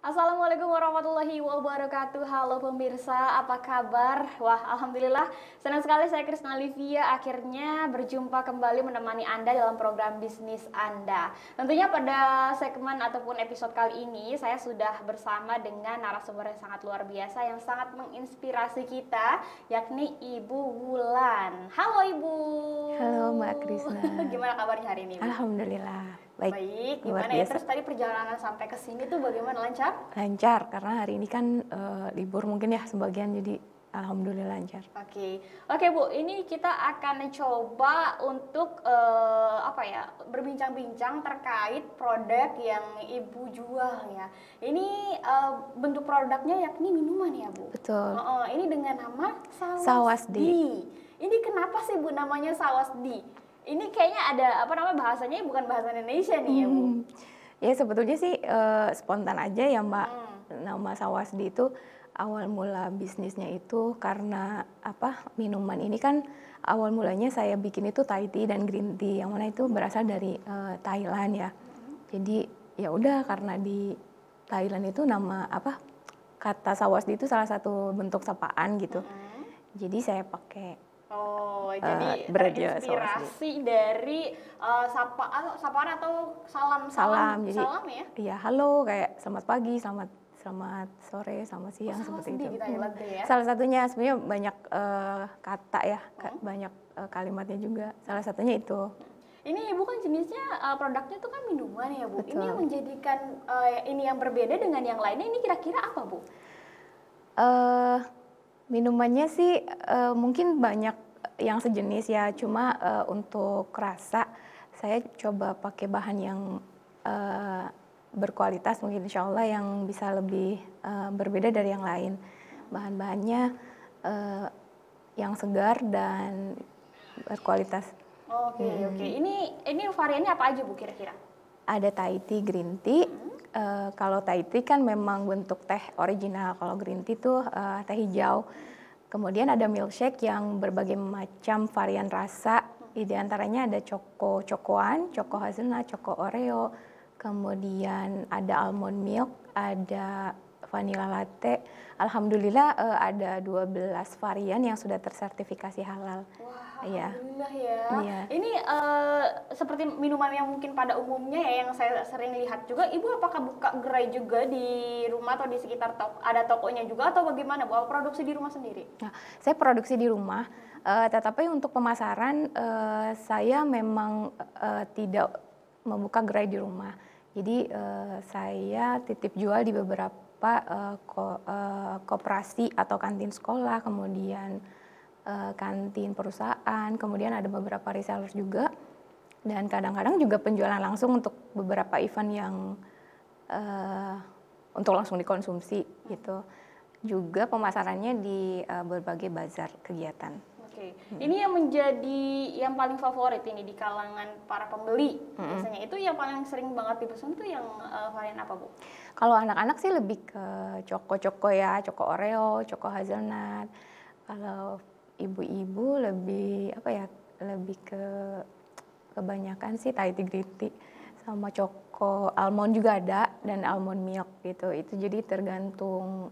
Assalamualaikum warahmatullahi wabarakatuh. Halo pemirsa, apa kabar? Wah, alhamdulillah senang sekali saya Krisna Livia akhirnya berjumpa kembali menemani Anda dalam program bisnis Anda. Tentunya pada segmen ataupun episode kali ini saya sudah bersama dengan narasumber yang sangat luar biasa yang sangat menginspirasi kita, yakni Ibu Wulan. Halo Ibu. Halo Mbak Krisna. Gimana kabarnya hari ini, Ibu? Alhamdulillah baik. Gimana ya? Terus tadi perjalanan sampai ke sini tuh bagaimana, lancar? Lancar karena hari ini kan libur mungkin ya sebagian, jadi alhamdulillah lancar. Oke Bu, ini kita akan coba untuk berbincang-bincang terkait produk yang Ibu jual ya. Ini bentuk produknya yakni minuman ya Bu? Betul. Ini dengan nama Sawasdi. Ini kenapa sih Bu namanya Sawasdi? Ini kayaknya ada bahasanya bukan bahasa Indonesia nih ya Bu? Ya sebetulnya sih spontan aja ya Mbak. Nama Sawasdi itu awal mula bisnisnya itu karena minuman ini kan awal mulanya saya bikin itu Thai tea dan green tea, yang mana itu berasal dari Thailand ya. Jadi ya udah, karena di Thailand itu kata Sawasdi itu salah satu bentuk sapaan gitu. Jadi saya pakai jadi terinspirasi dari sapaan atau salam jadi salam ya? Iya, halo, kayak selamat pagi, selamat sore, selamat siang, seperti itu. Ya? Salah satunya sebenarnya banyak kata ya, banyak kalimatnya juga. Salah satunya itu. Ini Ibu kan jenisnya produknya tuh kan minuman ya Bu. Betul. Ini yang menjadikan ini yang berbeda dengan yang lainnya, ini kira-kira apa Bu? Minumannya sih mungkin banyak yang sejenis ya, cuma untuk rasa saya coba pakai bahan yang berkualitas, mungkin insya Allah yang bisa lebih berbeda dari yang lain. Bahan-bahannya yang segar dan berkualitas. Oke. Ini variannya apa aja Bu kira-kira? Ada Thai tea, green tea. Kalau Thai tea kan memang bentuk teh original, kalau green tea itu teh hijau. Kemudian ada milkshake yang berbagai macam varian rasa. Di antaranya ada cokoan, coko hazelnut, coko oreo. Kemudian ada almond milk, ada vanilla latte. Alhamdulillah ada 12 varian yang sudah tersertifikasi halal. Wah, ya. Alhamdulillah ya. Iya. Ini seperti minuman yang mungkin pada umumnya ya, yang saya sering lihat juga. Ibu apakah buka gerai juga di rumah atau di sekitar ada tokonya juga, atau bagaimana Bu? Produksi di rumah sendiri? Nah, saya produksi di rumah, tetapi untuk pemasaran saya memang tidak membuka gerai di rumah. Jadi saya titip jual di beberapa koperasi atau kantin sekolah, kemudian kantin perusahaan, kemudian ada beberapa reseller juga, dan kadang-kadang juga penjualan langsung untuk beberapa event yang untuk langsung dikonsumsi gitu. Juga pemasarannya di berbagai bazar kegiatan. Ini yang menjadi yang paling favorit ini di kalangan para pembeli biasanya itu yang paling sering banget dipesan tuh yang varian apa Bu? Kalau anak-anak sih lebih ke coko ya, coko oreo, coko hazelnut. Kalau ibu-ibu lebih lebih ke kebanyakan sih Thai tea, green tea, sama coko almond juga ada, dan almond milk gitu. Itu jadi tergantung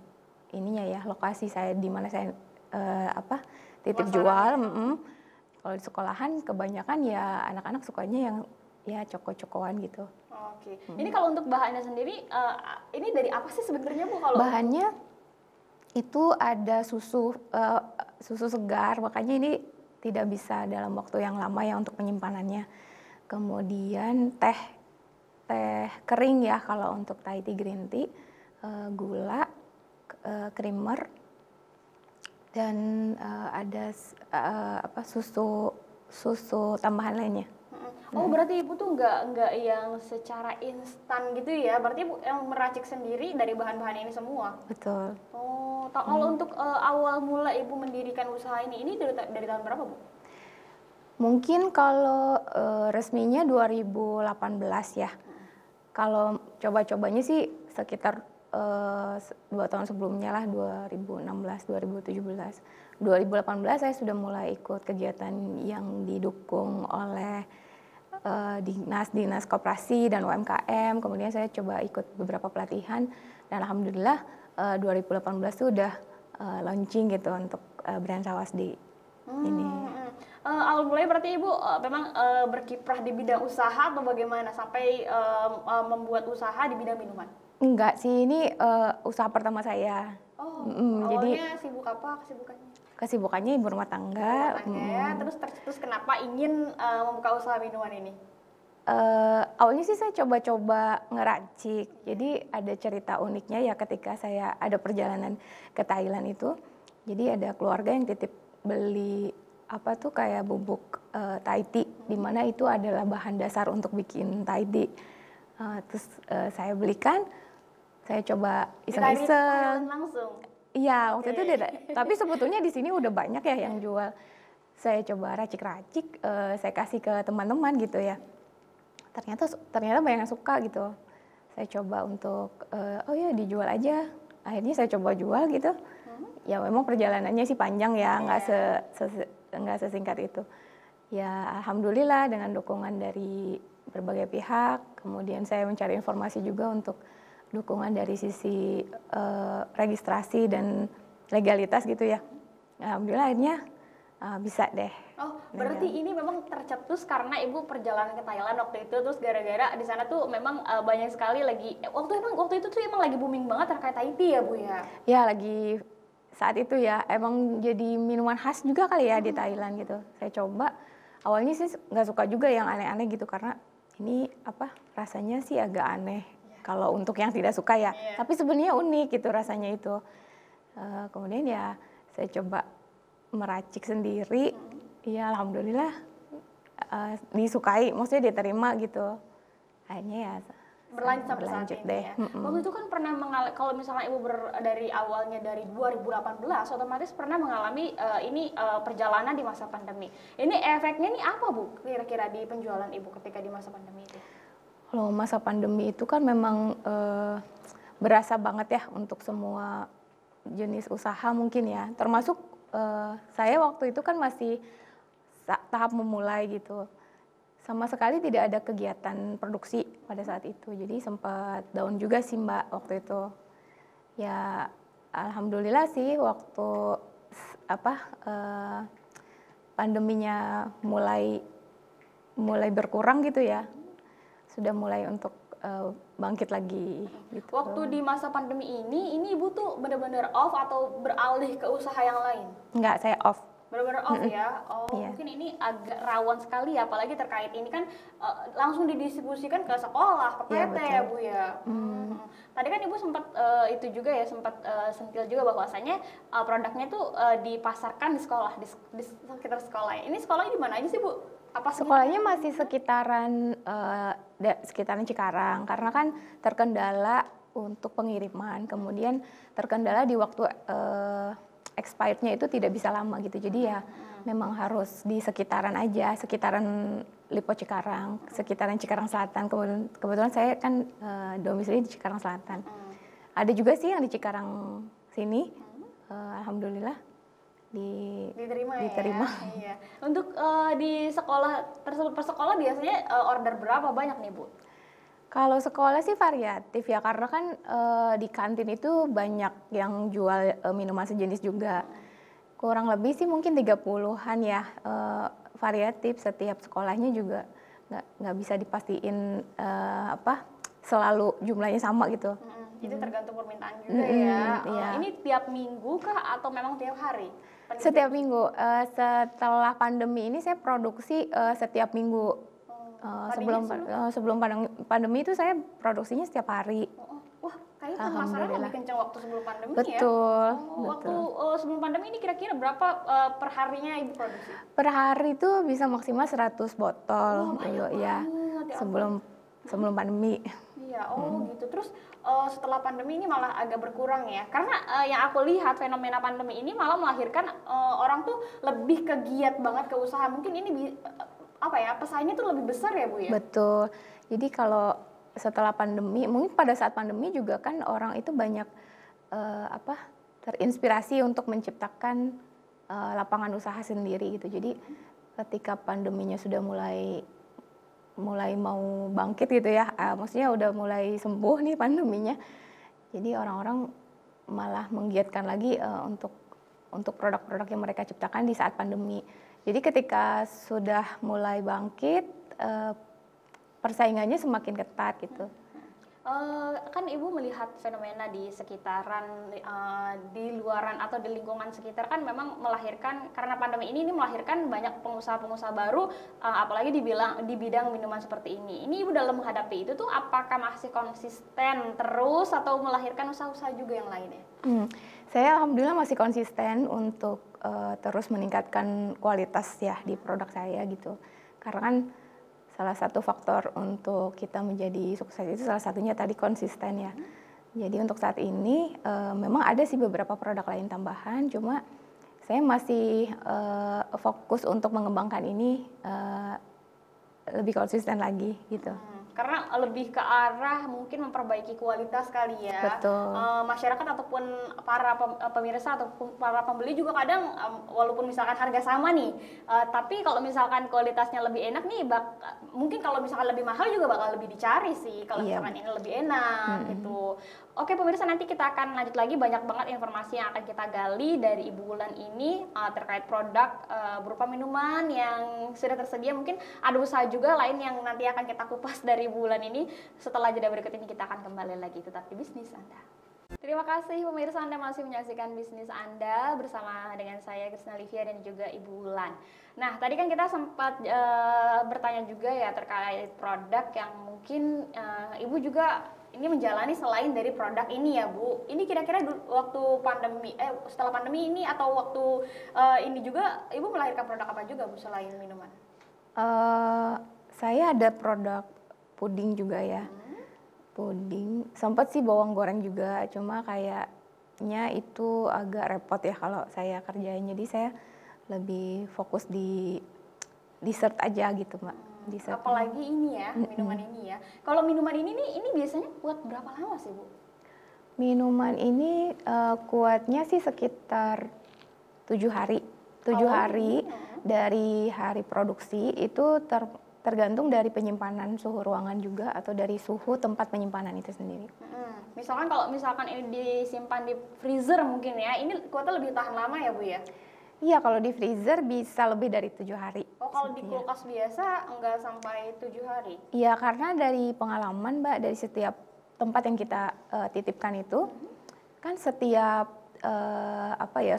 ininya ya, lokasi saya di mana saya titip jual. Kalau di sekolahan kebanyakan ya anak-anak sukanya yang ya coko-cokoan gitu. Ini kalau untuk bahannya sendiri, ini dari apa sih sebenarnya Bu? Kalau bahannya itu ada susu segar, makanya ini tidak bisa dalam waktu yang lama ya untuk penyimpanannya. Kemudian teh kering ya kalau untuk Thai tea, green tea, gula, creamer, dan ada susu tambahan lainnya. Berarti Ibu tuh nggak yang secara instan gitu ya? Berarti Ibu yang meracik sendiri dari bahan-bahan ini semua? Betul. Kalau untuk awal mula Ibu mendirikan usaha ini dari tahun berapa Bu? Mungkin kalau resminya 2018 ya. Kalau coba-cobanya sih sekitar 2 tahun sebelumnya lah, 2016, 2017. 2018 saya sudah mulai ikut kegiatan yang didukung oleh dinas koperasi dan UMKM. Kemudian saya coba ikut beberapa pelatihan Dan alhamdulillah 2018 tuh udah launching gitu untuk brand Sawasdi ini. Awal mulai berarti Ibu memang berkiprah di bidang usaha atau bagaimana sampai membuat usaha di bidang minuman? Enggak sih, ini usaha pertama saya. Oh, Jadi awalnya sibuk apa kesibukannya? kesibukannya ibu rumah tangga. Ya. Terus kenapa ingin membuka usaha minuman ini? Awalnya sih saya coba-coba ngeracik. Jadi ada cerita uniknya ya ketika saya ada perjalanan ke Thailand itu. Jadi ada keluarga yang titip beli apa tuh kayak bubuk Thai tea, di mana itu adalah bahan dasar untuk bikin Thai tea. Terus saya belikan, saya coba iseng-iseng. Langsung. Iya, waktu itu tapi sebetulnya di sini udah banyak ya yang jual. Saya coba racik-racik, saya kasih ke teman-teman gitu ya. Ternyata banyak yang suka gitu. Saya coba untuk oh ya dijual aja. Akhirnya saya coba jual gitu. Ya memang perjalanannya sih panjang ya, nggak sesingkat itu. Ya alhamdulillah dengan dukungan dari berbagai pihak. Kemudian saya mencari informasi juga untuk dukungan dari sisi registrasi dan legalitas gitu ya. Alhamdulillah akhirnya bisa deh. Oh, berarti ini memang tercetus karena Ibu perjalanan ke Thailand waktu itu, terus gara-gara di sana tuh memang banyak sekali lagi waktu itu tuh emang lagi booming banget terkait Thai tea ya Bu ya? Ya lagi saat itu ya, emang jadi minuman khas juga kali ya di Thailand gitu. Saya coba, awalnya sih nggak suka juga yang aneh-aneh gitu karena ini apa rasanya sih agak aneh. Kalau untuk yang tidak suka ya, tapi sebenarnya unik gitu rasanya itu. Kemudian ya saya coba meracik sendiri, ya alhamdulillah disukai, maksudnya diterima gitu. Akhirnya ya berlanjut deh. Ya. Waktu itu kan pernah mengalami, kalau misalnya Ibu dari awalnya dari 2018, otomatis pernah mengalami perjalanan di masa pandemi. Ini efeknya nih apa Bu kira-kira di penjualan Ibu ketika di masa pandemi itu? Kalau masa pandemi itu kan memang berasa banget ya untuk semua jenis usaha mungkin ya. Termasuk saya waktu itu kan masih tahap memulai gitu. Sama sekali tidak ada kegiatan produksi pada saat itu. Jadi sempat down juga sih Mbak waktu itu. Ya alhamdulillah sih waktu pandeminya mulai berkurang gitu ya. Sudah mulai untuk bangkit lagi gitu. Waktu di masa pandemi ini Ibu tuh benar-benar off atau beralih ke usaha yang lain? Enggak, saya off. Benar-benar off ya? Oh iya. Mungkin ini agak rawan sekali ya, apalagi terkait ini kan langsung didistribusikan ke sekolah, ke PT ya Bu ya? Tadi kan Ibu sempat itu juga ya, sempat sentil juga bahwasanya produknya tuh dipasarkan di sekolah, di sekitar sekolah. Ini sekolahnya di mana aja sih Bu? Apa sekolahnya masih sekitaran Cikarang karena kan terkendala untuk pengiriman, kemudian terkendala di waktu expirednya itu tidak bisa lama gitu, jadi ya memang harus di sekitaran aja, sekitaran Lipo Cikarang, sekitaran Cikarang Selatan. Kebetulan saya kan domisili di Cikarang Selatan. Ada juga sih yang di Cikarang sini, alhamdulillah diterima. Ya? Iya. Untuk di sekolah tersebut, per sekolah biasanya order berapa banyak nih Bu? Kalau sekolah sih variatif ya, karena kan di kantin itu banyak yang jual minuman sejenis juga. Kurang lebih sih mungkin 30-an ya, variatif. Setiap sekolahnya juga nggak bisa dipastiin selalu jumlahnya sama gitu. Itu tergantung permintaan juga ya. Iya. Ini tiap minggu kah atau memang tiap hari? Setiap minggu. Setelah pandemi ini saya produksi setiap minggu. Sebelum pandemi itu saya produksinya setiap hari. Wah, kayaknya pemasaran lebih kencang waktu sebelum pandemi ya? Betul. Waktu sebelum pandemi ini kira-kira berapa per harinya Ibu produksi? Per hari itu bisa maksimal 100 botol dulu ya. Sebelum pandemi. Iya, gitu. Terus setelah pandemi ini malah agak berkurang ya, karena yang aku lihat fenomena pandemi ini malah melahirkan orang tuh lebih kegiat banget ke usaha. Mungkin ini pesaingnya tuh lebih besar ya Bu ya? Betul. Jadi kalau setelah pandemi, mungkin pada saat pandemi juga kan orang itu banyak terinspirasi untuk menciptakan lapangan usaha sendiri gitu. Jadi ketika pandeminya sudah mulai mau bangkit gitu ya, maksudnya udah mulai sembuh nih pandeminya, Jadi orang-orang malah menggiatkan lagi untuk produk-produk yang mereka ciptakan di saat pandemi. Jadi ketika sudah mulai bangkit, persaingannya semakin ketat gitu. Kan Ibu melihat fenomena di sekitaran, di luaran atau di lingkungan sekitar kan memang melahirkan, karena pandemi ini melahirkan banyak pengusaha-pengusaha baru, apalagi di bidang minuman seperti ini. Ini Ibu dalam menghadapi itu tuh apakah masih konsisten terus atau melahirkan usaha-usaha juga yang lainnya? Saya alhamdulillah masih konsisten untuk terus meningkatkan kualitas ya di produk saya gitu. Karena kan salah satu faktor untuk kita menjadi sukses itu salah satunya tadi konsisten ya. Jadi untuk saat ini memang ada sih beberapa produk lain tambahan, cuma saya masih fokus untuk mengembangkan ini lebih konsisten lagi gitu. Karena lebih ke arah mungkin memperbaiki kualitas kali ya. Betul. Masyarakat ataupun para pemirsa ataupun para pembeli juga kadang walaupun misalkan harga sama nih, tapi kalau misalkan kualitasnya lebih enak nih, mungkin kalau misalkan lebih mahal juga bakal lebih dicari sih kalau misalkan ini lebih enak gitu. Oke pemirsa, nanti kita akan lanjut lagi, banyak banget informasi yang akan kita gali dari Ibu Wulan ini terkait produk berupa minuman yang sudah tersedia. Mungkin ada usaha juga lain yang nanti akan kita kupas dari Ibu Wulan ini. Setelah jeda berikut ini kita akan kembali lagi, tetap di Bisnis Anda. Terima kasih pemirsa, Anda masih menyaksikan Bisnis Anda bersama dengan saya Krisna Livia dan juga Ibu Wulan. Nah, tadi kan kita sempat bertanya juga ya terkait produk yang mungkin Ibu juga ini menjalani selain dari produk ini ya Bu. Ini kira-kira waktu pandemi, setelah pandemi ini atau waktu ini juga Ibu melahirkan produk apa juga Bu selain minuman? Saya ada produk puding juga ya. Puding, sempat sih bawang goreng juga, cuma kayaknya itu agak repot ya kalau saya kerjain. Jadi saya lebih fokus di dessert aja gitu Mbak. Dessert. Apalagi ini ya, minuman ini ya. Kalau minuman ini nih, ini biasanya buat berapa lama sih Bu? Minuman ini kuatnya sih sekitar 7 hari. 7 hari dari hari produksi itu tergantung dari penyimpanan suhu ruangan juga atau dari suhu tempat penyimpanan itu sendiri. Misalkan kalau misalkan ini disimpan di freezer mungkin ya, ini kuatnya lebih tahan lama ya Bu ya? Iya, kalau di freezer bisa lebih dari 7 hari. Oh, kalau di kulkas biasa enggak sampai 7 hari? Iya, karena dari pengalaman Mbak, dari setiap tempat yang kita titipkan itu, kan setiap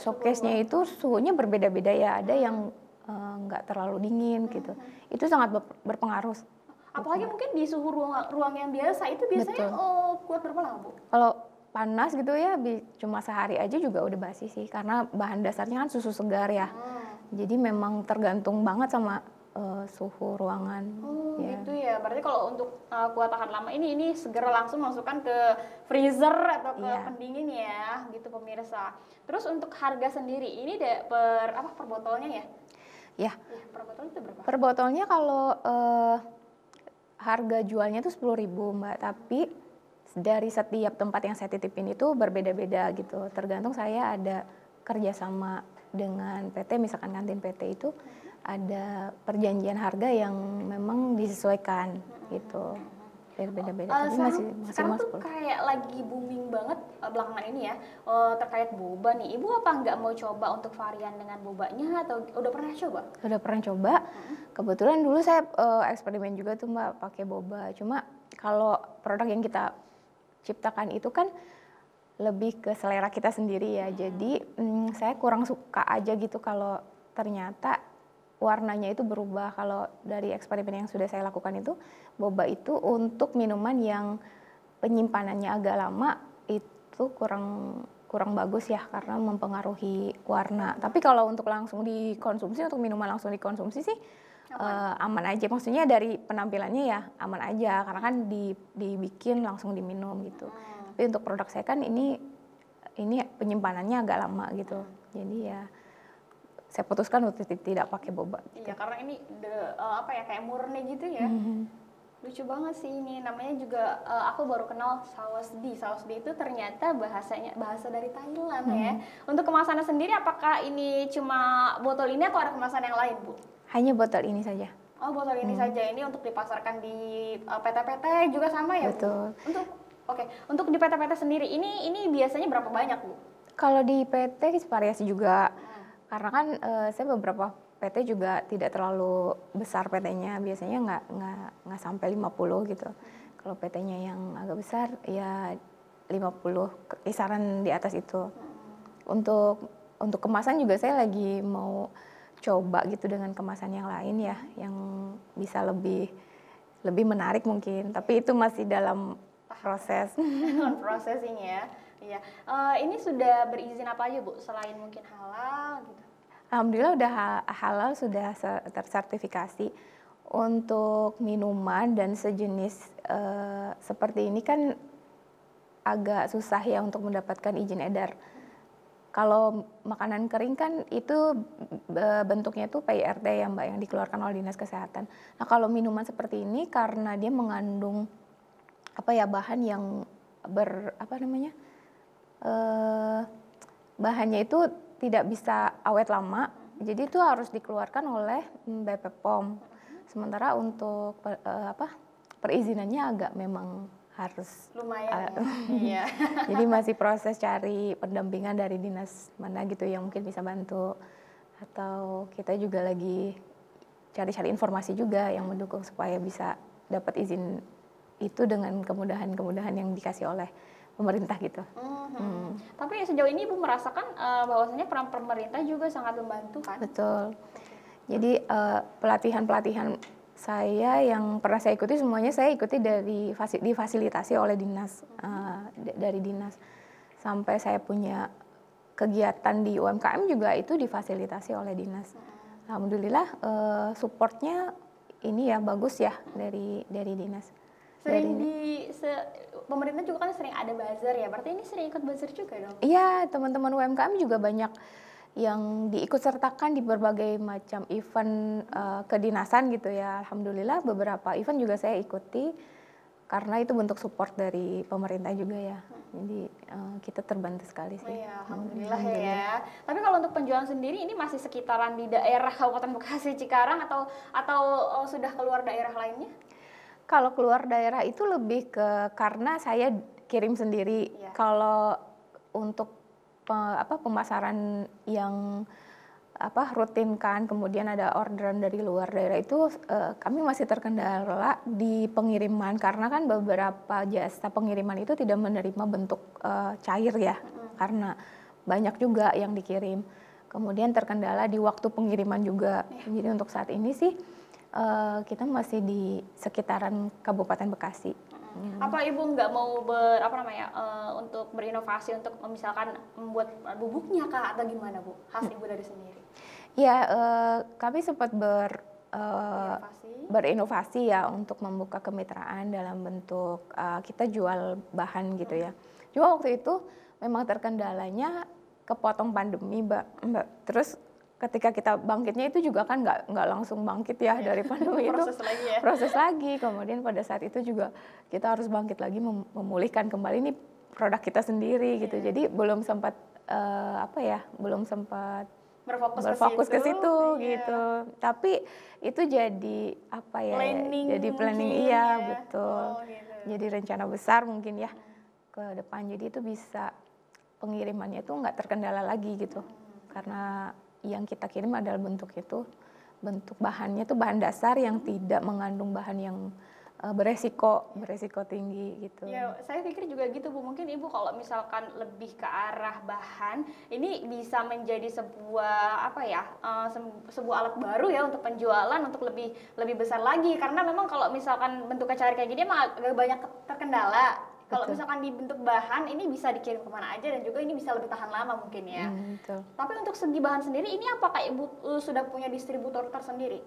showcase-nya itu suhunya berbeda-beda ya. Ada yang nggak terlalu dingin gitu. Itu sangat berpengaruh. Apalagi mungkin di suhu ruang yang biasa itu biasanya kuat berapa lama Bu? Kalau panas gitu ya, cuma sehari aja juga udah basi sih, karena bahan dasarnya kan susu segar ya. Jadi memang tergantung banget sama suhu ruangan. Gitu ya. Berarti kalau untuk kuat tahan lama ini segera langsung masukkan ke freezer atau ke pendingin ya, gitu pemirsa. Terus untuk harga sendiri ini per botolnya ya? Ya. Per botolnya itu berapa? Per botolnya kalau harga jualnya itu 10.000 Mbak, tapi dari setiap tempat yang saya titipin itu berbeda-beda gitu. Tergantung saya ada kerjasama dengan PT, misalkan kantin PT itu ada perjanjian harga yang memang disesuaikan gitu. Beda-beda. Tapi masih sekarang tuh kayak lagi booming banget belakangan ini ya terkait boba nih. Ibu apa nggak mau coba untuk varian dengan bobanya atau udah pernah coba? Udah pernah coba. Kebetulan dulu saya eksperimen juga tuh Mbak pakai boba. Cuma kalau produk yang kita ciptakan itu kan lebih ke selera kita sendiri ya. Jadi saya kurang suka aja gitu kalau ternyata warnanya itu berubah. Kalau dari eksperimen yang sudah saya lakukan itu, boba itu untuk minuman yang penyimpanannya agak lama itu kurang bagus ya, karena mempengaruhi warna. Tapi kalau untuk langsung dikonsumsi, untuk minuman langsung dikonsumsi sih aman aja. Maksudnya dari penampilannya ya aman aja, karena kan dibikin langsung diminum gitu. Tapi untuk produk saya kan ini penyimpanannya agak lama gitu. Jadi ya saya putuskan untuk tidak pakai boba. Iya, karena ini kayak murni gitu ya. Lucu banget sih ini, namanya juga aku baru kenal sausdi. Sausdi itu ternyata bahasa dari Thailand ya. Untuk kemasannya sendiri apakah ini cuma botol ini atau ada kemasan yang lain Bu? Hanya botol ini saja. Oh, botol ini saja. Ini untuk dipasarkan di PT-PT juga sama ya Bu? Betul. Oke, untuk di PT-PT sendiri ini biasanya berapa banyak, Bu? Kalau di PT variasi juga, karena kan saya beberapa PT juga tidak terlalu besar PT-nya, biasanya nggak sampai 50 gitu. Kalau PT-nya yang agak besar ya 50, kisaran di atas itu. Untuk kemasan juga saya lagi mau coba gitu dengan kemasan yang lain ya, yang bisa lebih menarik mungkin, tapi itu masih dalam proses. Processing ya. Iya. Ini sudah berizin apa aja, Bu? Selain mungkin halal gitu. Alhamdulillah udah halal, sudah tersertifikasi. Untuk minuman dan sejenis seperti ini kan agak susah ya untuk mendapatkan izin edar. Kalau makanan kering kan itu bentuknya itu PIRT ya Mbak, yang dikeluarkan oleh Dinas Kesehatan. Nah kalau minuman seperti ini karena dia mengandung bahan yang bahannya itu tidak bisa awet lama, jadi itu harus dikeluarkan oleh BP POM. Sementara untuk perizinannya agak memang harus lumayan. Iya. Jadi masih proses cari pendampingan dari dinas mana gitu yang mungkin bisa bantu, atau kita juga lagi cari-cari informasi juga yang mendukung supaya bisa dapat izin itu dengan kemudahan-kemudahan yang dikasih oleh pemerintah gitu. Tapi sejauh ini Ibu merasakan bahwasanya peran pemerintah juga sangat membantu kan? Betul. Jadi pelatihan-pelatihan saya yang pernah saya ikuti semuanya saya ikuti difasilitasi oleh dinas, dari dinas. Sampai saya punya kegiatan di UMKM juga itu difasilitasi oleh dinas. Alhamdulillah supportnya ini ya bagus ya dari dinas. Pemerintah juga kan sering ada buzzer ya, berarti ini sering ikut buzzer juga dong? Iya, teman-teman UMKM juga banyak yang diikut sertakan di berbagai macam event kedinasan gitu ya. Alhamdulillah beberapa event juga saya ikuti karena itu bentuk support dari pemerintah juga ya. Jadi kita terbantu sekali sih. Iya, alhamdulillah ya. Tapi kalau untuk penjualan sendiri ini masih sekitaran di daerah Kabupaten Bekasi Cikarang atau sudah keluar daerah lainnya? Kalau keluar daerah itu lebih ke karena saya kirim sendiri. Ya. Kalau untuk pemasaran yang rutin kan, kemudian ada orderan dari luar daerah itu kami masih terkendala di pengiriman karena kan beberapa jasa pengiriman itu tidak menerima bentuk cair ya, karena banyak juga yang dikirim. Kemudian terkendala di waktu pengiriman juga. Jadi untuk saat ini sih kita masih di sekitaran Kabupaten Bekasi. Apa Ibu nggak mau untuk berinovasi untuk misalkan membuat bubuknya kah atau gimana Bu? Khas Ibu dari sendiri. Ya, kami sempat berinovasi ya untuk membuka kemitraan dalam bentuk kita jual bahan gitu ya. Cuma waktu itu memang terkendalanya kepotong pandemi Mbak. Terus ketika kita bangkitnya itu juga kan nggak langsung bangkit ya dari pandemi itu proses lagi. Kemudian pada saat itu juga kita harus bangkit lagi memulihkan kembali nih produk kita sendiri gitu. Jadi belum sempat berfokus ke situ gitu. Tapi itu jadi jadi planning iya betul. Gitu. Jadi rencana besar mungkin ya ke depan. Jadi itu bisa pengirimannya itu nggak terkendala lagi gitu karena yang kita kirim adalah bentuk bahannya itu bahan dasar yang tidak mengandung bahan yang beresiko tinggi gitu. Ya, saya pikir juga gitu Bu. Mungkin Ibu kalau misalkan lebih ke arah bahan, ini bisa menjadi sebuah sebuah alat baru ya untuk penjualan untuk lebih besar lagi. Karena memang kalau misalkan bentuknya cair kayak gini emang agak banyak terkendala. Kalau misalkan di bentuk bahan ini bisa dikirim kemana aja dan juga ini bisa lebih tahan lama mungkin ya. Betul. Tapi untuk segi bahan sendiri ini apakah Ibu sudah punya distributor tersendiri?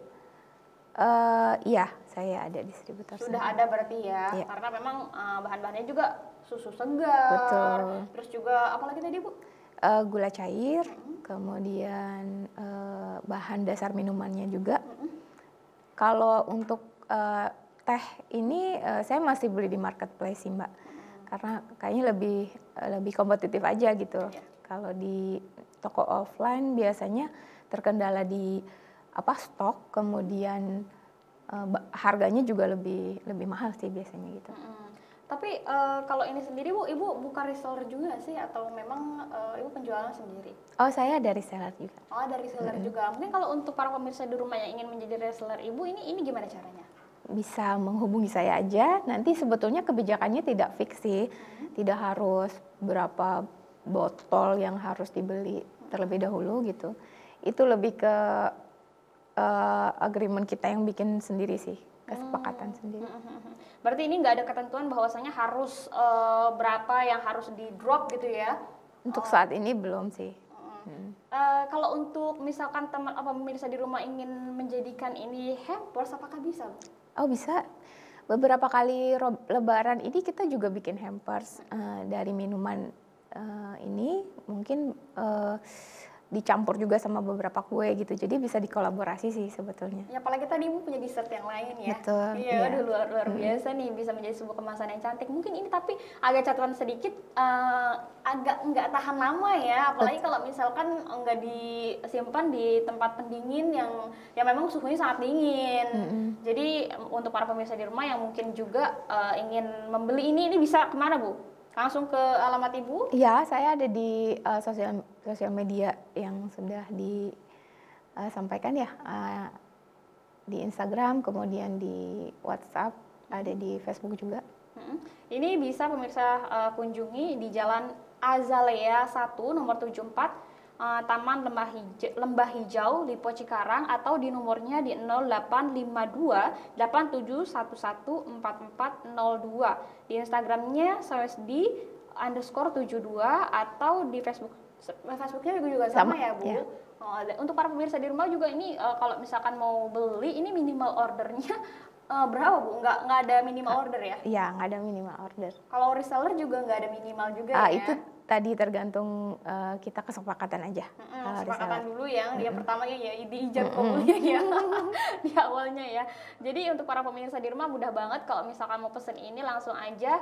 Iya, saya ada distributor. Sudah ada berarti ya, karena memang bahan-bahannya juga susu segar. Betul. Terus juga apa lagi tadi Bu? Gula cair, kemudian bahan dasar minumannya juga. Kalau untuk teh ini saya masih beli di marketplace sih Mbak. Karena kayaknya lebih kompetitif aja gitu. Kalau di toko offline biasanya terkendala di stok, kemudian harganya juga lebih mahal sih biasanya gitu. Tapi kalau ini sendiri Bu, Ibu buka reseller juga sih atau memang Ibu penjualan sendiri? Oh, saya dari seller juga. Oh, dari reseller juga. Mungkin kalau untuk para pemirsa di rumah yang ingin menjadi reseller Ibu, ini gimana caranya? Bisa menghubungi saya aja. Nanti sebetulnya kebijakannya tidak fix sih. Tidak harus berapa botol yang harus dibeli terlebih dahulu gitu. Itu lebih ke agreement kita yang bikin sendiri sih, kesepakatan sendiri. Berarti ini nggak ada ketentuan bahwasanya harus berapa yang harus di drop gitu ya? Untuk saat ini belum sih. Kalau untuk misalkan teman apa pemirsa di rumah ingin menjadikan ini hampers, apakah bisa? Oh, bisa. Beberapa kali Lebaran ini kita juga bikin hampers dari minuman ini mungkin dicampur juga sama beberapa kue gitu. Jadi bisa dikolaborasi sih sebetulnya. Ya, apalagi tadi Ibu punya dessert yang lain ya. Betul. Iya, aduh luar biasa nih, bisa menjadi sebuah kemasan yang cantik. Mungkin ini tapi agak catatan sedikit, agak nggak tahan lama ya. Apalagi kalau misalkan nggak disimpan di tempat pendingin yang memang suhunya sangat dingin. Jadi untuk para pemirsa di rumah yang mungkin juga ingin membeli ini bisa kemana Bu? Langsung ke alamat Ibu? Iya, saya ada di sosial media yang sudah disampaikan ya, di Instagram, kemudian di WhatsApp, ada di Facebook juga. Ini bisa pemirsa kunjungi di Jalan Azalea 1 nomor 74 Taman Lembah Hijau Lipo Cikarang, atau di nomornya di 0852 87114402. Di Instagramnya @sawesdi_72, atau di Facebooknya juga sama ya Bu. Ya. Untuk para pemirsa di rumah juga ini kalau misalkan mau beli ini minimal ordernya berapa Bu? Nggak ada minimal order ya? Iya, nggak ada minimal order. Kalau reseller juga nggak ada minimal juga ya? Itu tadi tergantung kita kesepakatan aja. Kesepakatan dulu ya. Yang pertama ya diijab kabulnya ya di awalnya ya. Jadi untuk para pemirsa di rumah mudah banget kalau misalkan mau pesen ini langsung aja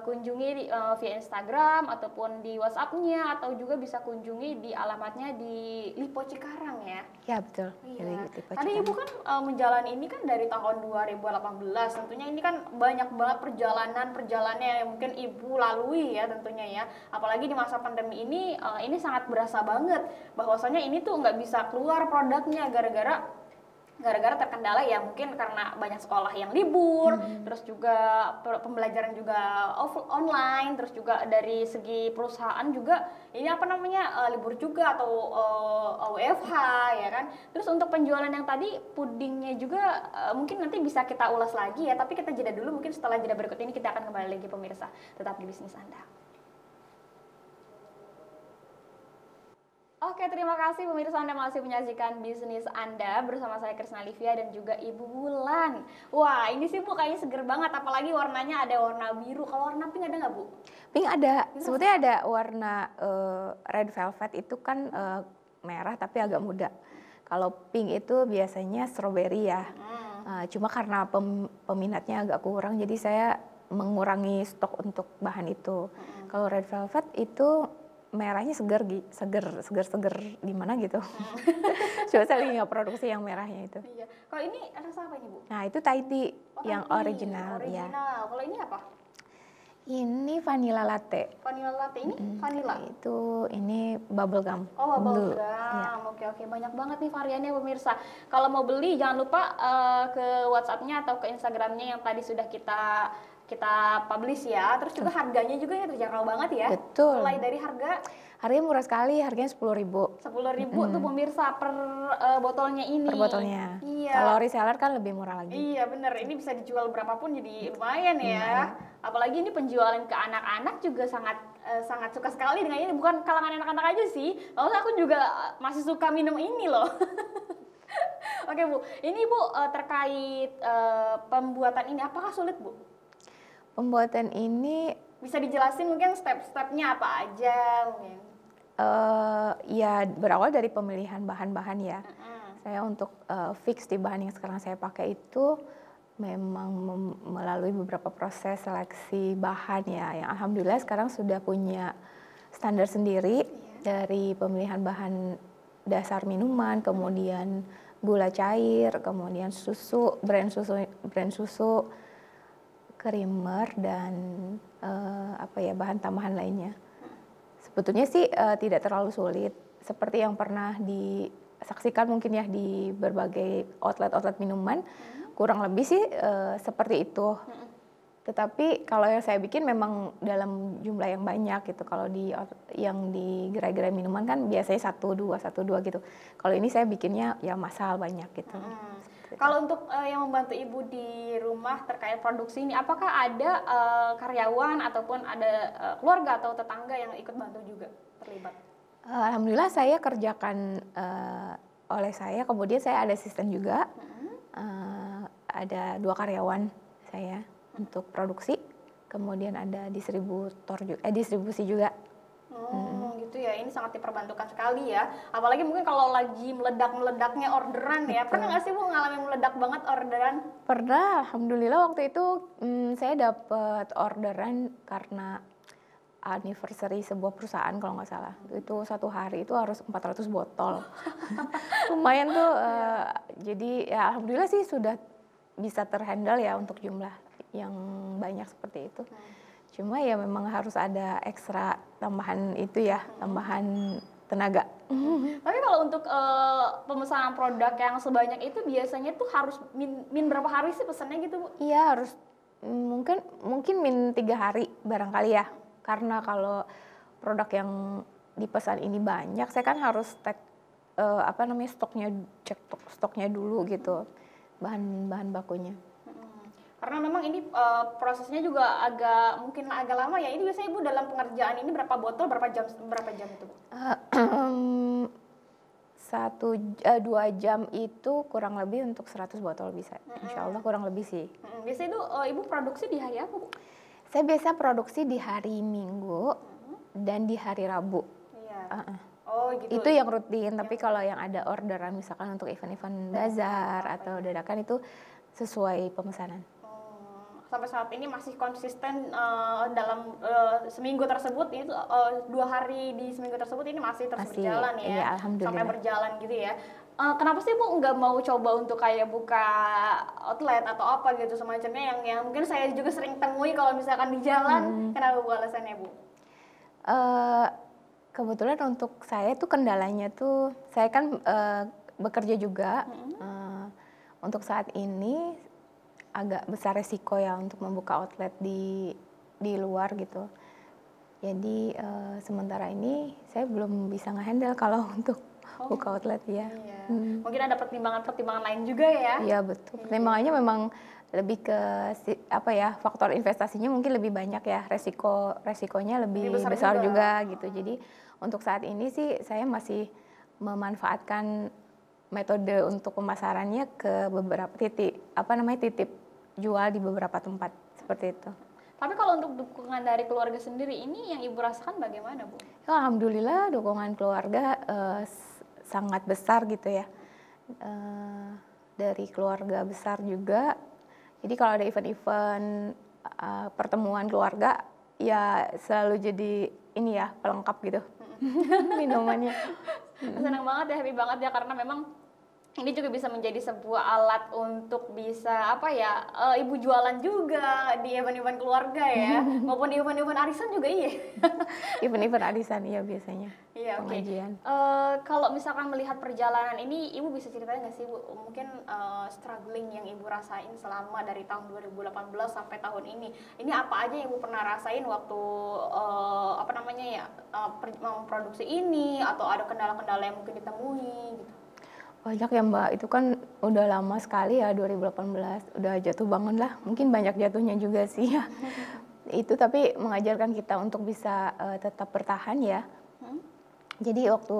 kunjungi via Instagram ataupun di WhatsApp-nya, atau juga bisa kunjungi di alamatnya di Lipo Cikarang ya. Ya betul. Iya. Tadi Ibu kan menjalani ini kan dari tahun 2018. Tentunya ini kan banyak banget perjalanannya yang mungkin Ibu lalui ya tentunya ya. Apalagi di masa pandemi ini sangat berasa banget bahwasanya ini tuh nggak bisa keluar produknya gara-gara terkendala ya, mungkin karena banyak sekolah yang libur, terus juga pembelajaran juga online, terus juga dari segi perusahaan juga ini libur juga atau WFH ya kan. Terus untuk penjualan yang tadi pudingnya juga mungkin nanti bisa kita ulas lagi ya, tapi kita jeda dulu, mungkin setelah jeda berikut ini kita akan kembali lagi pemirsa, tetap di Bisnis Anda. Oke, terima kasih pemirsa, Anda masih menyaksikan Bisnis Anda bersama saya Krisna Livia dan juga Ibu Wulan. Wah, ini sih Bu kayaknya seger banget, apalagi warnanya ada warna biru. Kalau warna pink ada nggak Bu? Pink ada, sebetulnya ada warna red velvet itu kan merah tapi agak muda. Kalau pink itu biasanya strawberry ya. Cuma karena peminatnya agak kurang, jadi saya mengurangi stok untuk bahan itu. Kalau red velvet itu merahnya seger gimana gitu. Coba saya lagi nggak produksi yang merahnya itu. Iya. Kalau ini rasa apa ini Bu? Nah itu Thai tea yang original ya. Kalau ini apa? Ini vanilla latte. Vanilla latte ini vanilla. Ini bubble gum. Oh, bubble gum. Ya. Oke, banyak banget nih variannya pemirsa. Kalau mau beli jangan lupa ke WhatsApp-nya atau ke Instagram-nya yang tadi sudah kita publish ya. Terus juga harganya juga ya terjangkau banget ya. Betul. Mulai dari harganya murah sekali, harganya 10.000. 10.000 tuh pemirsa per botolnya ini. Per botolnya. Iya. Kalau reseller kan lebih murah lagi. Iya bener, ini bisa dijual berapapun jadi lumayan ya. Apalagi ini penjualan ke anak-anak juga sangat suka sekali dengan ini. Bukan kalangan anak-anak aja sih, lalu aku juga masih suka minum ini loh. Oke Bu, ini Bu terkait pembuatan ini apakah sulit Bu? Pembuatan ini bisa dijelasin mungkin step-stepnya apa aja mungkin? Ya berawal dari pemilihan bahan-bahan ya. Saya untuk fix di bahan yang sekarang saya pakai itu memang melalui beberapa proses seleksi bahan ya. Yang alhamdulillah sekarang sudah punya standar sendiri dari pemilihan bahan dasar minuman, kemudian gula cair, kemudian susu, brand susu, creamer dan bahan tambahan lainnya. Sebetulnya sih tidak terlalu sulit, seperti yang pernah disaksikan mungkin ya di berbagai outlet minuman, kurang lebih sih seperti itu. Tetapi kalau yang saya bikin memang dalam jumlah yang banyak gitu. Kalau yang di gerai-gerai minuman kan biasanya 1-2 gitu. Kalau ini saya bikinnya ya massal banyak gitu. Kalau untuk yang membantu Ibu di rumah terkait produksi ini, apakah ada karyawan ataupun ada keluarga atau tetangga yang ikut bantu juga terlibat? Alhamdulillah saya kerjakan oleh saya, kemudian saya ada asisten juga. Ada 2 karyawan saya untuk produksi, kemudian ada distribusi juga. Gitu ya, ini sangat diperbantukan sekali ya. Apalagi mungkin kalau lagi meledak-meledaknya orderan ya. Pernah nggak sih Bu ngalamin meledak banget orderan? Pernah, alhamdulillah waktu itu saya dapat orderan karena anniversary sebuah perusahaan kalau nggak salah. Itu 1 hari itu harus 400 botol. Lumayan tuh, jadi ya alhamdulillah sih sudah bisa terhandle ya untuk jumlah yang banyak seperti itu. Cuma ya memang harus ada ekstra tambahan itu ya, tambahan tenaga. Tapi kalau untuk pemesanan produk yang sebanyak itu biasanya tuh harus min berapa hari sih pesannya gitu Bu? Iya harus mungkin min 3 hari barangkali ya. Karena kalau produk yang dipesan ini banyak, saya kan harus cek stoknya dulu gitu, bahan bakunya. Karena memang ini prosesnya juga mungkin agak lama ya. Ini biasanya Ibu dalam pengerjaan ini berapa botol, berapa jam itu Bu? 2 jam itu kurang lebih untuk 100 botol bisa. Insya Allah kurang lebih sih. Biasanya itu Ibu produksi di hari apa Bu? Saya biasa produksi di hari Minggu dan di hari Rabu. Iya. Oh gitu. Itu yang rutin, tapi kalau yang ada orderan misalkan untuk event-event bazar atau dadakan itu sesuai pemesanan. Sampai saat ini masih konsisten dalam seminggu tersebut, itu 2 hari di seminggu tersebut ini masih terus berjalan ya, iya, alhamdulillah. Sampai berjalan gitu ya. Kenapa sih Bu nggak mau coba untuk kayak buka outlet atau apa gitu semacamnya yang mungkin saya juga sering temui kalau misalkan di jalan? Kenapa Bu alasannya Bu? Kebetulan untuk saya tuh kendalanya tuh, saya kan bekerja juga. Untuk saat ini agak besar resiko ya untuk membuka outlet di luar gitu. Jadi sementara ini saya belum bisa nge-handle kalau untuk buka outlet ya. Iya. Mungkin ada pertimbangan lain juga ya? Iya betul. Pertimbangannya memang lebih ke faktor investasinya mungkin lebih banyak ya, resikonya lebih besar juga gitu. Jadi untuk saat ini sih saya masih memanfaatkan metode untuk pemasarannya ke beberapa titip jual di beberapa tempat seperti itu. Tapi kalau untuk dukungan dari keluarga sendiri ini yang Ibu rasakan bagaimana Bu? Ya, alhamdulillah dukungan keluarga sangat besar gitu ya. Dari keluarga besar juga. Jadi kalau ada event-event pertemuan keluarga ya selalu jadi ini ya pelengkap gitu minumannya. Senang banget ya, happy banget ya, karena memang ini juga bisa menjadi sebuah alat untuk bisa Ibu jualan juga di event-event keluarga ya, maupun di event-event arisan juga iya. Event-event arisan iya biasanya. Iya, pengajian. Kalau misalkan melihat perjalanan ini, Ibu bisa ceritain nggak sih Bu, mungkin struggling yang Ibu rasain selama dari tahun 2018 sampai tahun ini apa aja yang Ibu pernah rasain waktu memproduksi ini, atau ada kendala-kendala yang mungkin ditemui gitu? Banyak ya Mbak, itu kan udah lama sekali ya 2018, udah jatuh bangun lah, mungkin banyak jatuhnya juga sih ya. Itu tapi mengajarkan kita untuk bisa tetap bertahan ya. Jadi waktu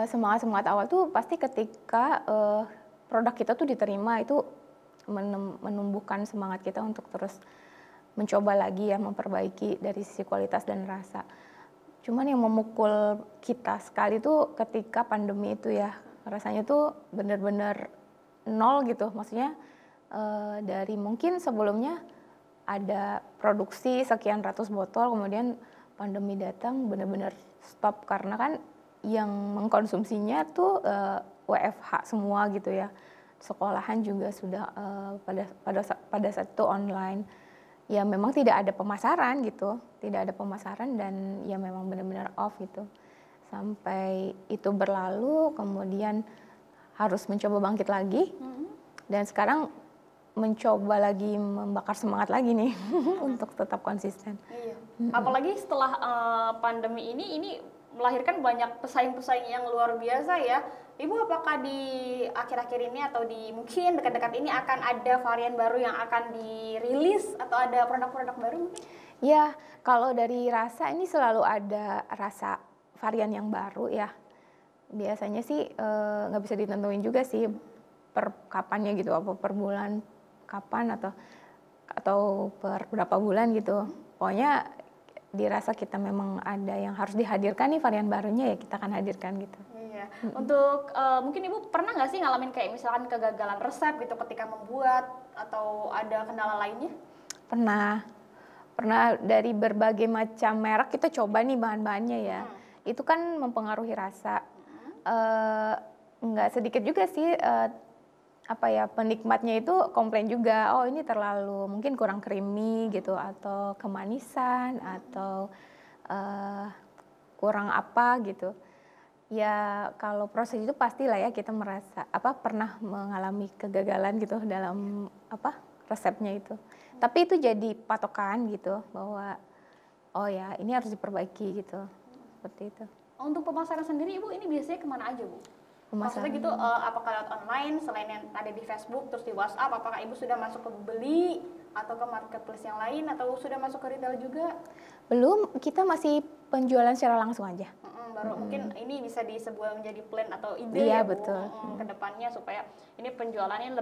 semangat awal tuh pasti ketika produk kita tuh diterima itu menumbuhkan semangat kita untuk terus mencoba lagi ya, memperbaiki dari sisi kualitas dan rasa. Cuman yang memukul kita sekali tuh ketika pandemi itu ya. Rasanya tuh benar-benar nol gitu, maksudnya dari mungkin sebelumnya ada produksi sekian ratus botol, kemudian pandemi datang benar-benar stop karena kan yang mengkonsumsinya tuh WFH semua gitu ya, sekolahan juga sudah pada saat itu online, ya memang tidak ada pemasaran gitu, tidak ada pemasaran dan ya memang benar-benar off gitu. Sampai itu berlalu, kemudian harus mencoba bangkit lagi, dan sekarang mencoba lagi membakar semangat lagi nih untuk tetap konsisten. Iya. Apalagi setelah pandemi ini melahirkan banyak pesaing-pesaing yang luar biasa ya. Ibu, apakah di akhir-akhir ini atau di mungkin dekat-dekat ini akan ada varian baru yang akan dirilis atau ada produk-produk baru mungkin? Ya, kalau dari rasa ini selalu ada rasa varian yang baru ya. Biasanya sih nggak bisa ditentuin juga sih per kapannya gitu, apa per bulan kapan atau per berapa bulan gitu. Pokoknya dirasa kita memang ada yang harus dihadirkan nih varian barunya, ya kita akan hadirkan gitu. Iya. Untuk mungkin Ibu pernah nggak sih ngalamin kayak misalkan kegagalan resep gitu ketika membuat atau ada kendala lainnya? Pernah dari berbagai macam merek kita coba nih bahan-bahannya ya. Itu kan mempengaruhi rasa. Nggak sedikit juga sih penikmatnya itu komplain juga, oh ini terlalu mungkin kurang creamy gitu, atau kemanisan, atau kurang apa gitu. Ya kalau proses itu pastilah ya kita merasa pernah mengalami kegagalan gitu dalam resepnya itu. Tapi itu jadi patokan gitu bahwa oh ya ini harus diperbaiki gitu. Seperti itu. Untuk pemasaran sendiri Ibu ini biasanya kemana aja Bu? Pemasaran. Maksudnya gitu apakah lewat online selain yang ada di Facebook terus di WhatsApp, apakah Ibu sudah masuk ke beli atau ke marketplace yang lain atau sudah masuk ke retail juga? Belum, kita masih penjualan secara langsung aja. Baru mungkin ini bisa disebut menjadi plan atau ide Iya, ya Bu, betul. ke depannya supaya ini penjualannya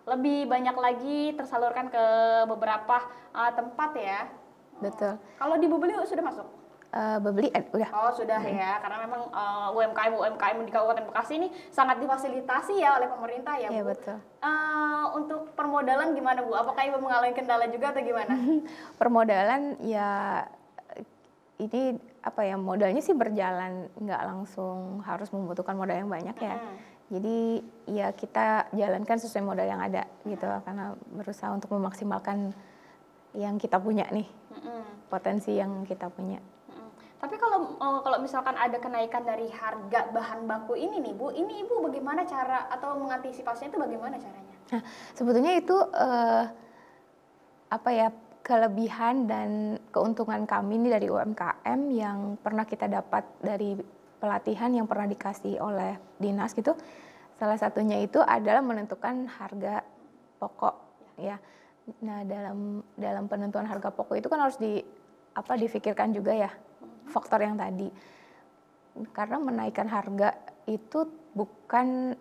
lebih banyak lagi tersalurkan ke beberapa tempat ya. Betul. Kalau di Bubeli sudah masuk? Beli udah. Oh sudah ya, karena memang UMKM di Kabupaten Bekasi ini sangat difasilitasi ya oleh pemerintah ya Bu. Iya betul. Untuk permodalan gimana Bu? Apakah Ibu mengalami kendala juga atau gimana? Permodalan ya ini modalnya sih berjalan, nggak langsung harus membutuhkan modal yang banyak ya. Jadi ya kita jalankan sesuai modal yang ada gitu, karena berusaha untuk memaksimalkan yang kita punya nih, potensi yang kita punya. Tapi kalau misalkan ada kenaikan dari harga bahan baku ini nih Bu, ini Ibu bagaimana cara atau mengantisipasinya itu bagaimana caranya? Nah, sebetulnya itu kelebihan dan keuntungan kami ini dari UMKM yang pernah kita dapat dari pelatihan yang pernah dikasih oleh dinas gitu. Salah satunya itu adalah menentukan harga pokok ya. Nah, dalam penentuan harga pokok itu kan harus difikirkan juga ya faktor yang tadi. Karena menaikkan harga itu bukan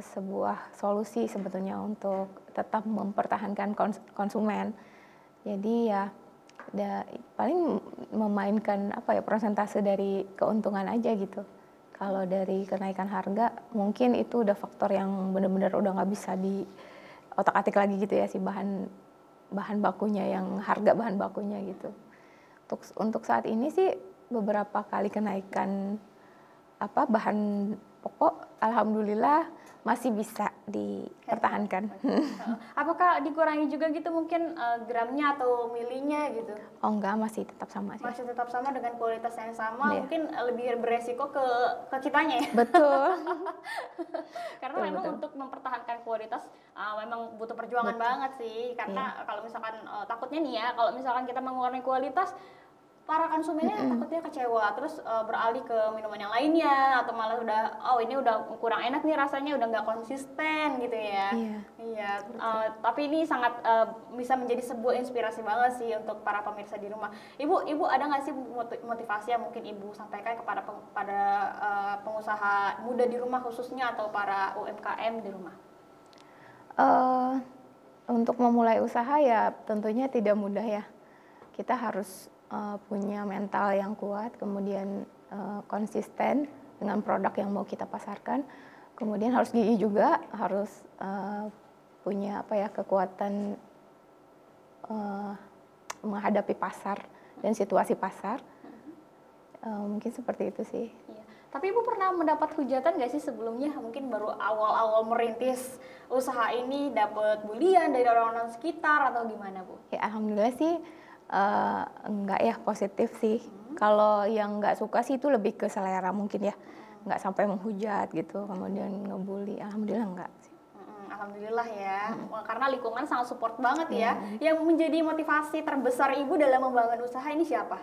sebuah solusi sebetulnya untuk tetap mempertahankan konsumen. Jadi ya paling memainkan persentase dari keuntungan aja gitu. Kalau dari kenaikan harga mungkin itu udah faktor yang benar-benar udah nggak bisa di otak-atik lagi gitu ya, si bahan bakunya, yang harga bahan bakunya gitu. Untuk saat ini sih beberapa kali kenaikan bahan pokok alhamdulillah masih bisa dipertahankan. Apakah dikurangi juga gitu mungkin gramnya atau milinya gitu? Oh enggak, masih tetap sama sih. Masih tetap sama dengan kualitas yang sama, Yeah. mungkin lebih beresiko ke kitanya ya? Betul. Karena memang untuk mempertahankan kualitas memang butuh perjuangan banget sih. Karena kalau misalkan takutnya nih ya, kalau misalkan kita mengurangi kualitas, para konsumennya takutnya kecewa, terus beralih ke minuman yang lainnya, atau malah ini udah kurang enak nih rasanya, udah nggak konsisten gitu ya. Iya. Tapi ini sangat bisa menjadi sebuah inspirasi banget sih untuk para pemirsa di rumah. Ibu ada nggak sih motivasi yang mungkin Ibu sampaikan kepada pengusaha muda di rumah khususnya, atau para UMKM di rumah? Untuk memulai usaha ya tentunya tidak mudah ya. Kita harus punya mental yang kuat, kemudian konsisten dengan produk yang mau kita pasarkan, kemudian harus gigih juga, harus punya kekuatan menghadapi pasar dan situasi pasar. Mungkin seperti itu sih. Iya. Tapi Ibu pernah mendapat hujatan nggak sih sebelumnya? Mungkin baru awal-awal merintis usaha ini dapat bulian dari orang-orang sekitar atau gimana Bu? Ya alhamdulillah sih enggak ya, positif sih. Kalau yang nggak suka sih itu lebih ke selera mungkin ya, nggak sampai menghujat gitu, kemudian ngebully. Alhamdulillah enggak sih. Alhamdulillah ya, karena lingkungan sangat support banget ya. Yang menjadi motivasi terbesar Ibu dalam membangun usaha ini siapa?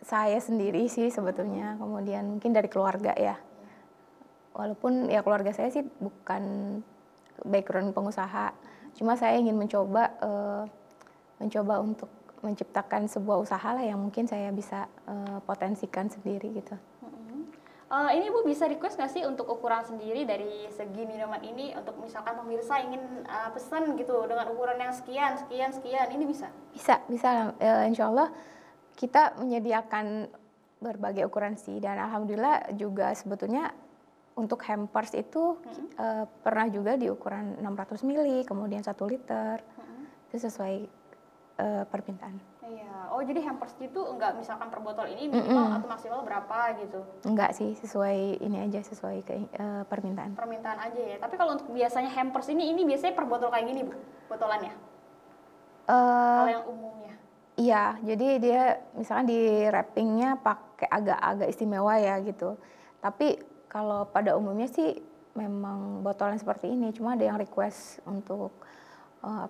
Saya sendiri sih sebetulnya, kemudian mungkin dari keluarga ya. Walaupun ya keluarga saya sih bukan background pengusaha, cuma saya ingin mencoba untuk menciptakan sebuah usaha lah yang mungkin saya bisa potensikan sendiri gitu. Ini Bu bisa request nggak sih untuk ukuran sendiri dari segi minuman ini, untuk misalkan pemirsa ingin pesan gitu dengan ukuran yang sekian, ini bisa? Bisa. Insya Allah kita menyediakan berbagai ukuran sih, dan alhamdulillah juga sebetulnya untuk hampers itu pernah juga di ukuran 600 ml, kemudian 1 liter, itu sesuai permintaan. Iya, oh jadi hampers itu enggak misalkan per botol ini minimal atau maksimal berapa gitu? Enggak sih, sesuai ini aja, sesuai permintaan. Permintaan aja ya. Tapi kalau untuk biasanya hampers ini biasanya per botol kayak gini Bu, botolannya? Kalau yang umumnya? Iya, jadi dia misalkan di wrappingnya pakai agak-agak istimewa ya gitu. Tapi kalau pada umumnya sih memang botolan seperti ini, cuma ada yang request untuk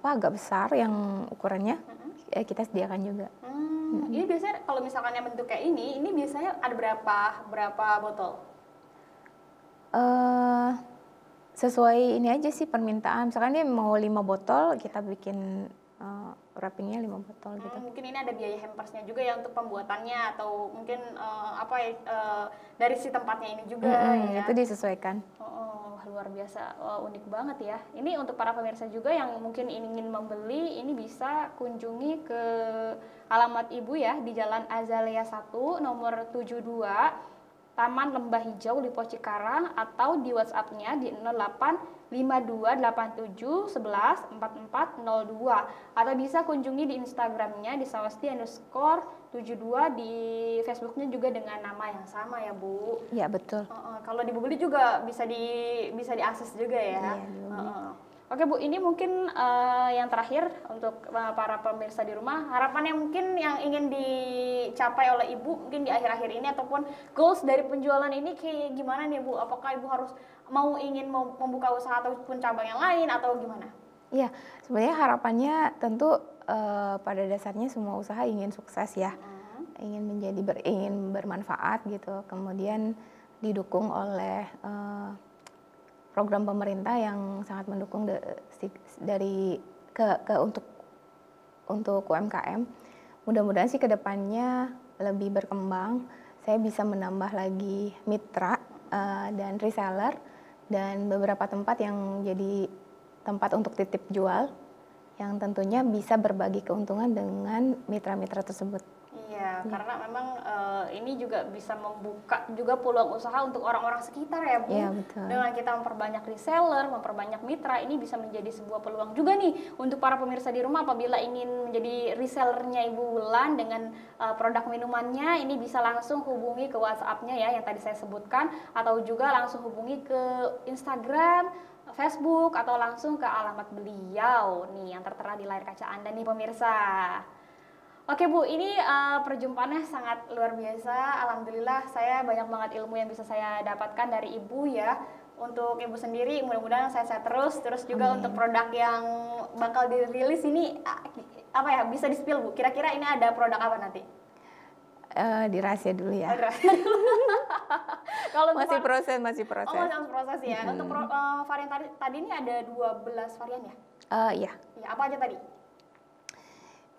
agak besar yang ukurannya, kita sediakan juga. Ini biasanya kalau misalkan yang bentuk kayak ini biasanya ada berapa botol? Sesuai ini aja sih permintaan. Misalkan dia mau 5 botol, kita bikin wrappingnya 5 botol gitu. Mungkin ini ada biaya hampersnya juga ya untuk pembuatannya, atau mungkin dari si tempatnya ini juga ya. Itu disesuaikan. Luar biasa, unik banget ya. Ini untuk para pemirsa juga yang mungkin ingin membeli, ini bisa kunjungi ke alamat Ibu ya di Jalan Azalea 1 nomor 72 Taman Lembah Hijau Lipo Cikarang, atau di WhatsApp-nya di 085287114402, atau bisa kunjungi di Instagram-nya di sawasti_72, di Facebook-nya juga dengan nama yang sama ya Bu. Iya betul. Kalau dibeli juga bisa diakses juga ya. Oke Bu, ini mungkin yang terakhir untuk para pemirsa di rumah, harapan yang mungkin yang ingin dicapai oleh Ibu mungkin di akhir-akhir ini, ataupun goals dari penjualan ini kayak gimana nih Bu? Apakah Ibu harus ingin membuka usaha ataupun cabang yang lain atau gimana? Iya, sebenarnya harapannya tentu pada dasarnya semua usaha ingin sukses ya, ingin bermanfaat gitu, kemudian didukung oleh program pemerintah yang sangat mendukung untuk UMKM. Mudah-mudahan sih kedepannya lebih berkembang, saya bisa menambah lagi mitra dan reseller, dan beberapa tempat yang jadi tempat untuk titip jual, yang tentunya bisa berbagi keuntungan dengan mitra-mitra tersebut. Iya, karena memang ini juga bisa membuka juga peluang usaha untuk orang-orang sekitar ya Bu. Iya, betul. Dengan kita memperbanyak reseller, memperbanyak mitra, ini bisa menjadi sebuah peluang juga nih untuk para pemirsa di rumah apabila ingin menjadi resellernya Ibu Wulan dengan produk minumannya, ini bisa langsung hubungi ke WhatsApp-nya ya yang tadi saya sebutkan, atau juga langsung hubungi ke Instagram, Facebook, atau langsung ke alamat beliau nih yang tertera di layar kaca Anda nih pemirsa. Oke Bu, ini perjumpaannya sangat luar biasa. Alhamdulillah saya banyak banget ilmu yang bisa saya dapatkan dari Ibu ya. Untuk Ibu sendiri mudah-mudahan sehat-sehat terus juga. Amin. Untuk produk yang bakal dirilis ini bisa di-spill Bu? Kira-kira ini ada produk apa nanti? Dirahasia dulu ya. Kalau masih proses. Masih proses ya. Untuk varian tadi ini ada 12 varian ya? Iya. Ya, apa aja tadi?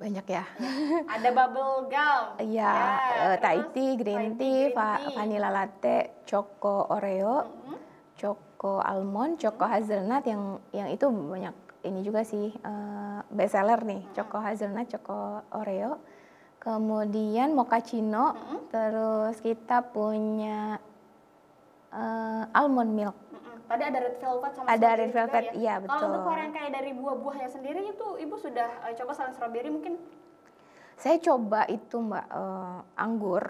Banyak ya. Ada bubble gum. Iya, Thai tea, green tea, vanilla latte, choco Oreo, choco almond, choco hazelnut, yang itu banyak ini juga sih best seller nih, choco hazelnut, choco Oreo. Kemudian mochaccino, terus kita punya almond milk. Tadi ada red velvet sama ada red velvet, ya? Iya betul. Kalau untuk varian kayak dari buah-buahnya sendiri itu Ibu sudah coba selain strawberry mungkin? Saya coba itu Mbak, anggur,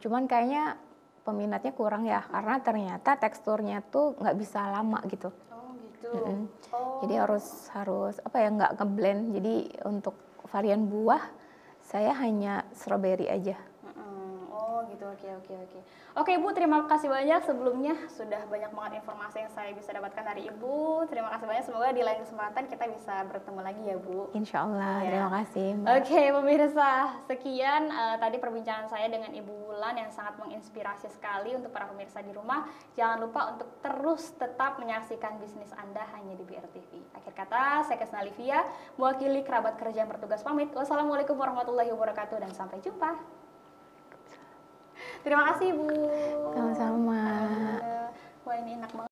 cuman kayaknya peminatnya kurang ya, karena ternyata teksturnya tuh nggak bisa lama gitu. Oh gitu. Mhm. Jadi Oh. harus apa ya, nggak nge-blend. Jadi untuk varian buah, saya hanya strawberry aja. Oh gitu, oke oke oke. Oke Ibu, terima kasih banyak sebelumnya, sudah banyak banget informasi yang saya bisa dapatkan dari Ibu. Terima kasih banyak, semoga di lain kesempatan kita bisa bertemu lagi ya Bu. Insya Allah, Iya. terima kasih Mbak. Oke pemirsa, sekian tadi perbincangan saya dengan Ibu Wulan yang sangat menginspirasi sekali untuk para pemirsa di rumah. Jangan lupa untuk terus tetap menyaksikan bisnis Anda hanya di BRTV. Akhir kata, saya Krisna Livia, mewakili kerabat kerja yang bertugas pamit. Wassalamualaikum warahmatullahi wabarakatuh dan sampai jumpa. Terima kasih Bu. Sama-sama. Wah ini enak banget.